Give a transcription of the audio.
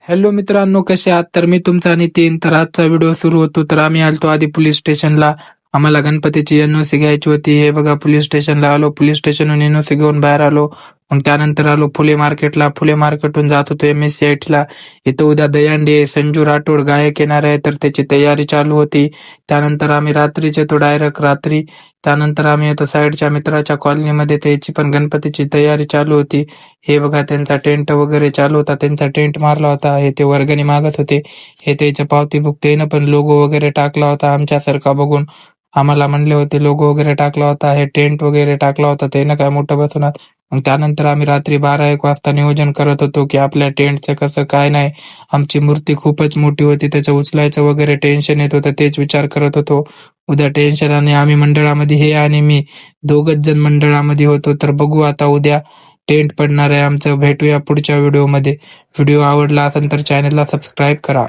Hello मित्रांनो, कसे आहात? तर मी तुमचा नितीन. तर आजचा व्हिडिओ सुरू होतो. तर आम्ही आलतो आधी पोलीस स्टेशनला. आम्हाला गणपतीची एनओसी घ्यायची होती. हे बघा, पोलीस स्टेशनला आलो. पोलीस स्टेशनहून एनओसी घेऊन बाहेर आलो. मग त्यानंतर आलो फुले मार्केटला. फुले मार्केटहून जात होतो MSCITला. इथं उद्या दहीहंडी संजू राठोड गायक येणार आहे, तर त्याची तयारी चालू होती. त्यानंतर आम्ही रात्रीच येतो, डायरेक्ट रात्री. त्यानंतर आम्ही येतो साईडच्या मित्राच्या कॉलनीमध्ये, त्याची पण गणपतीची तयारी चालू होती. हे बघा, त्यांचा टेंट वगैरे चालू होता. त्यांचा टेंट मारला होता. हे ते वर्गणी मागत होते. हे त्याचं पावती बुक. त्यानं पण लोगो वगैरे टाकला होता आमच्यासारखा बघून. आम्हाला म्हणले होते लोगो वगैरे टाकला होता. हे टेंट वगैरे टाकला होता. त्यानं काय मोठं बसवणार. मग त्यानंतर आम्ही रात्री 12-1 वाजता नियोजन करत होतो की आपल्या टेंटचं कसं काय नाही. आमची मूर्ती खूपच मोठी होती, त्याचं उचलायचं वगैरे टेन्शन येत होतं. तेच विचार करत होतो. उद्या टेन्शन. आणि आम्ही मंडळामध्ये, हे आणि मी दोघच जण मंडळामध्ये होतो. तर बघू आता उद्या टेंट पडणार आहे आमचं. भेटूया पुढच्या व्हिडिओमध्ये. व्हिडिओ आवडला असेल तर चॅनलला सबस्क्राईब करा.